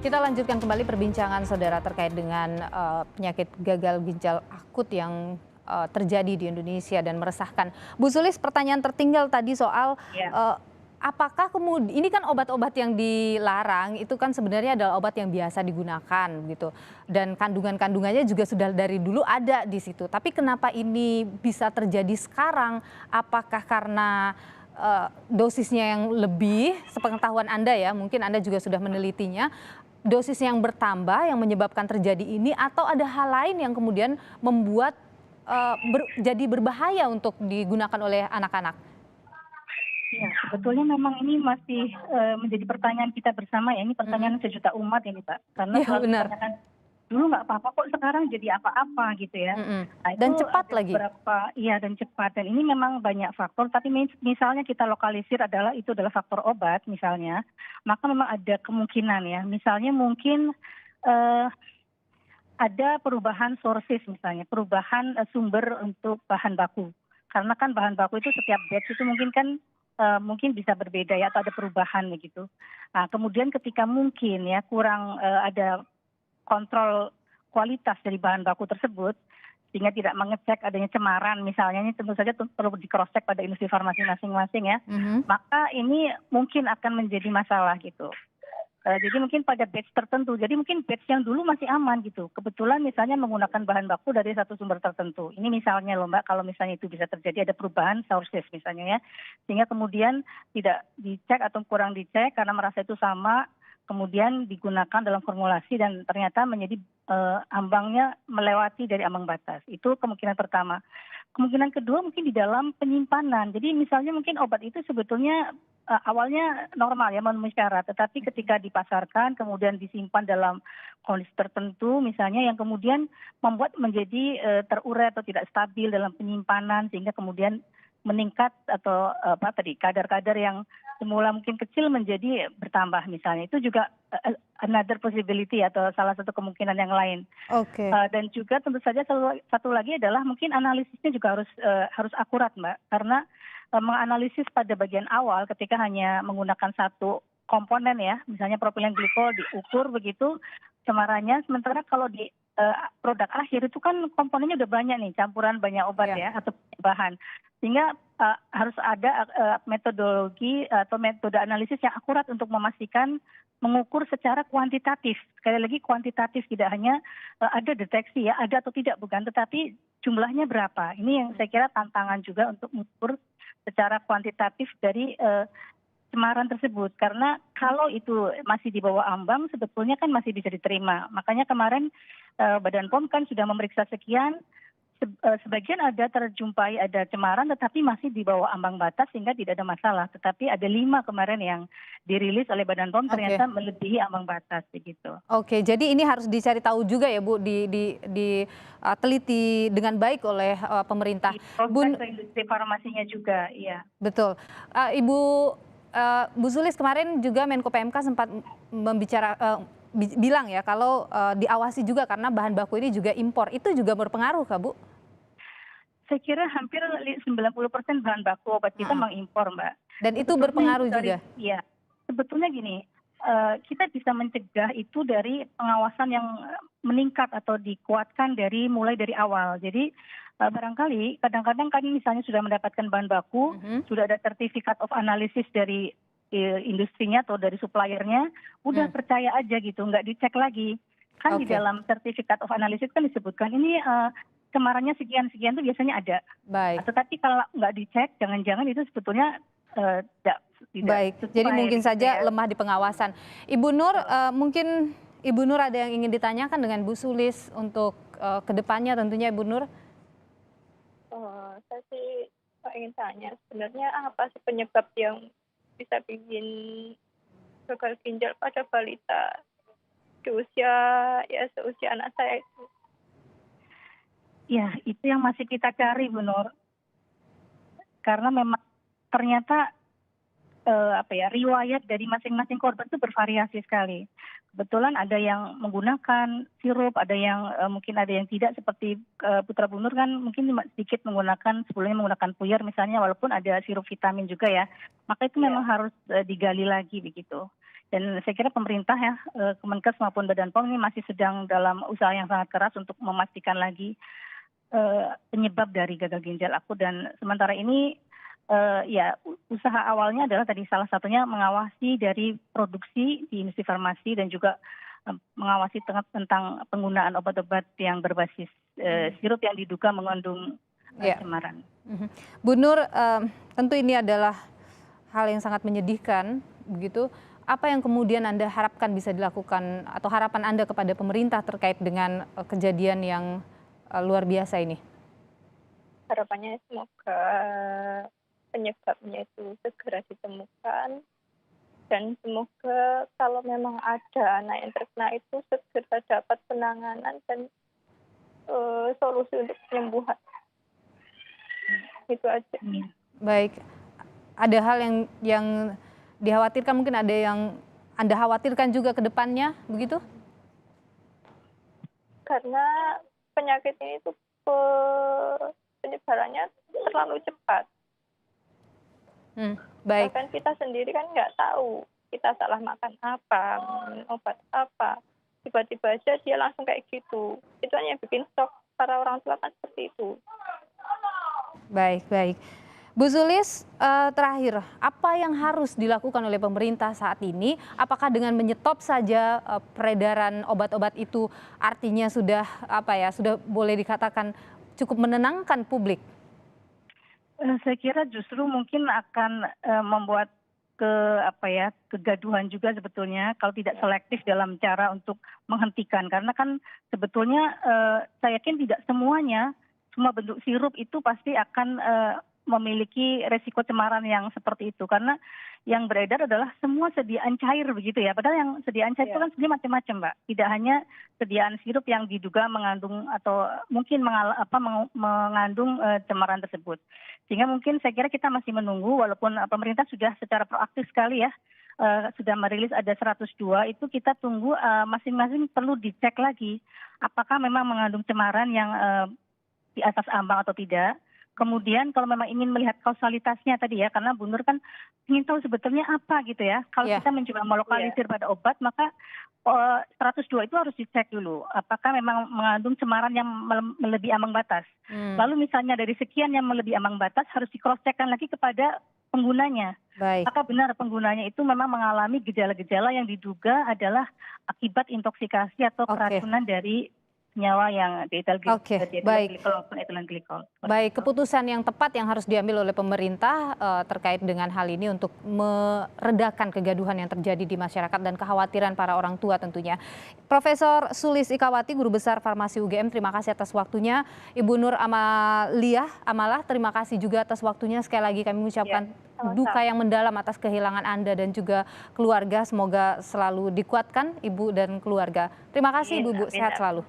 Kita lanjutkan kembali perbincangan saudara terkait dengan penyakit gagal ginjal akut yang terjadi di Indonesia dan meresahkan. Bu Sulis, pertanyaan tertinggal tadi soal Ya, apakah kemudian ini kan obat-obat yang dilarang itu kan sebenarnya adalah obat yang biasa digunakan gitu, dan kandungan-kandungannya juga sudah dari dulu ada di situ. Tapi kenapa ini bisa terjadi sekarang? Apakah karena dosisnya yang lebih, sepengetahuan Anda ya, mungkin Anda juga sudah menelitinya, dosis yang bertambah yang menyebabkan terjadi ini, atau ada hal lain yang kemudian membuat jadi berbahaya untuk digunakan oleh anak-anak? ya, sebetulnya memang ini masih menjadi pertanyaan kita bersama ya. Ini Mhm. pertanyaan sejuta umat ini, Pak. Karena Iya selalu benar, ditanyakan, dulu nggak apa-apa kok sekarang jadi apa-apa gitu ya. mhm, Nah dan itu cepat ada lagi. beberapa, iya dan cepat. Dan ini memang banyak faktor, tapi misalnya kita lokalisir adalah itu adalah faktor obat misalnya, maka memang ada kemungkinan ya. Misalnya mungkin eh, ada perubahan sources misalnya, perubahan sumber untuk bahan baku. Karena kan bahan baku itu setiap batch itu mungkin kan mungkin bisa berbeda ya atau ada perubahan begitu. Nah, kemudian ketika mungkin ya kurang ada kontrol kualitas dari bahan baku tersebut sehingga tidak mengecek adanya cemaran misalnya, ini tentu saja perlu di cross check pada industri farmasi masing-masing ya. Mhm. Maka ini mungkin akan menjadi masalah gitu. Jadi mungkin pada batch tertentu, jadi mungkin batch yang dulu masih aman gitu. Kebetulan misalnya menggunakan bahan baku dari satu sumber tertentu. Ini misalnya loh Mbak, kalau misalnya itu bisa terjadi ada perubahan sources misalnya ya. Sehingga kemudian tidak dicek atau kurang dicek karena merasa itu sama, kemudian digunakan dalam formulasi dan ternyata menjadi ambangnya melewati dari ambang batas. Itu kemungkinan pertama. Kemungkinan kedua mungkin di dalam penyimpanan. Jadi misalnya mungkin obat itu sebetulnya awalnya normal ya memenuhi syarat, tetapi ketika dipasarkan kemudian disimpan dalam kondisi tertentu misalnya yang kemudian membuat menjadi terurai atau tidak stabil dalam penyimpanan sehingga kemudian meningkat atau apa tadi kadar-kadar yang semula mungkin kecil menjadi bertambah misalnya. Itu juga another possibility atau salah satu kemungkinan yang lain. Oke. Dan juga tentu saja satu lagi adalah mungkin analisisnya juga harus akurat Mbak, karena menganalisis pada bagian awal ketika hanya menggunakan satu komponen ya, misalnya propilen glikol diukur begitu cemarannya, sementara kalau di produk akhir itu kan komponennya udah banyak nih, campuran banyak obat Iya. ya atau bahan. Sehingga harus ada metodologi atau metode analisis yang akurat untuk memastikan mengukur secara kuantitatif. Sekali lagi kuantitatif, tidak hanya ada deteksi ya, ada atau tidak bukan, tetapi jumlahnya berapa. Ini yang saya kira tantangan juga untuk mengukur secara kuantitatif dari cemaran tersebut. Karena kalau itu masih di bawah ambang sebetulnya kan masih bisa diterima. Makanya kemarin Badan POM kan sudah memeriksa sekian, sebagian ada terjumpai ada cemaran tetapi masih di bawah ambang batas sehingga tidak ada masalah. Tetapi ada 5 kemarin yang dirilis oleh Badan POM Oke. ternyata melebihi ambang batas begitu. Oke, jadi ini harus dicari tahu juga ya Bu, teliti dengan baik oleh pemerintah. Di prospek Bun ke industri farmasinya juga, iya. Betul. Bu Sulis, kemarin juga Menko PMK sempat bilang ya kalau diawasi juga karena bahan baku ini juga impor. Itu juga berpengaruh kah, Bu? Saya kira hampir 90% bahan baku obat kita Heeh. mengimpor, Mbak. Dan itu Sebetulnya itu berpengaruh dari juga? ya, sebetulnya gini, kita bisa mencegah itu dari pengawasan yang meningkat atau dikuatkan mulai dari awal. Jadi, barangkali kadang-kadang kami misalnya sudah mendapatkan bahan baku, Mhm. sudah ada sertifikat of analysis dari, industrinya atau dari suppliernya, udah Hmm. percaya aja gitu, nggak dicek lagi. Kan di Oke, dalam sertifikat of analysis kan disebutkan ini, cemarannya sekian-sekian itu biasanya ada. baik. Tetapi kalau nggak dicek, jangan-jangan itu sebetulnya tidak Baik, jadi sesuai mungkin begitu saja ya. lemah di pengawasan. Ibu Nur, Betul. mungkin Ibu Nur ada yang ingin ditanyakan dengan Bu Sulis untuk ke depannya tentunya Ibu Nur? Saya sih ingin tanya, sebenarnya apa sih penyebab yang bisa bikin gagal ginjal pada balita di usia ya seusia anak saya itu? Ya, itu yang masih kita cari Bu Nur, karena memang ternyata apa ya, riwayat dari masing-masing korban itu bervariasi sekali. Kebetulan ada yang menggunakan sirup, ada yang mungkin ada yang tidak seperti putra Bu Nur kan mungkin sedikit menggunakan sebelumnya menggunakan puyer misalnya walaupun ada sirup vitamin juga ya. Maka itu Iya. memang harus digali lagi begitu. Dan saya kira pemerintah ya, Kemenkes maupun Badan POM ini masih sedang dalam usaha yang sangat keras untuk memastikan lagi penyebab dari gagal ginjal akut. Dan sementara ini ya usaha awalnya adalah tadi salah satunya mengawasi dari produksi di industri farmasi dan juga mengawasi tentang penggunaan obat-obat yang berbasis sirup yang diduga mengandung cemaran. Bu Nur, tentu ini adalah hal yang sangat menyedihkan, begitu. Apa yang kemudian Anda harapkan bisa dilakukan atau harapan Anda kepada pemerintah terkait dengan kejadian yang luar biasa ini? Harapannya semoga penyebabnya itu segera ditemukan dan semoga kalau memang ada anak yang terkena itu segera dapat penanganan dan solusi untuk penyembuhan. Itu aja. Baik, ada hal yang dikhawatirkan, mungkin ada yang Anda khawatirkan juga ke depannya, begitu? Karena penyakit ini tuh penyebarannya terlalu cepat. Baik. Bahkan kita sendiri kan nggak tahu kita salah makan apa, minum obat apa, tiba-tiba aja dia langsung kayak gitu. Itu hanya bikin shock para orang tua kan seperti itu. Baik. Bu Sulis, terakhir, apa yang harus dilakukan oleh pemerintah saat ini? Apakah dengan menyetop saja peredaran obat-obat itu artinya sudah sudah boleh dikatakan cukup menenangkan publik? Saya kira justru mungkin akan membuat kegaduhan juga sebetulnya kalau tidak selektif dalam cara untuk menghentikan, karena kan sebetulnya saya yakin tidak semuanya, semua bentuk sirup itu pasti akan memiliki resiko cemaran yang seperti itu, karena yang beredar adalah semua sediaan cair begitu ya. Padahal yang sediaan cair itu kan sebenarnya macam-macam, Mbak. Tidak hanya sediaan sirup yang diduga mengandung atau mungkin mengandung cemaran tersebut. Sehingga mungkin saya kira kita masih menunggu, walaupun pemerintah sudah secara proaktif sekali ya sudah merilis ada 102, itu kita tunggu masing-masing perlu dicek lagi apakah memang mengandung cemaran yang di atas ambang atau tidak. Kemudian kalau memang ingin melihat kausalitasnya tadi ya, karena Bu Nur kan ingin tahu sebetulnya apa gitu ya. Kalau kita mencoba melokalisir pada obat, maka 102 itu harus dicek dulu. Apakah memang mengandung cemaran yang melebihi ambang batas. Lalu misalnya dari sekian yang melebihi ambang batas harus di-cross-check-kan lagi kepada penggunanya. Baik. Apakah benar penggunanya itu memang mengalami gejala-gejala yang diduga adalah akibat intoksikasi atau keracunan dari senyawa yang diethylglycol maupun ethylene glycol. Baik, keputusan yang tepat yang harus diambil oleh pemerintah terkait dengan hal ini untuk meredakan kegaduhan yang terjadi di masyarakat dan kekhawatiran para orang tua tentunya. Profesor Sulis Ikawati, Guru Besar Farmasi UGM, terima kasih atas waktunya. Ibu Nur Amalah, terima kasih juga atas waktunya. Sekali lagi kami mengucapkan duka yang mendalam atas kehilangan Anda dan juga keluarga. Semoga selalu dikuatkan Ibu dan keluarga. Terima kasih Ibu, sehat selalu.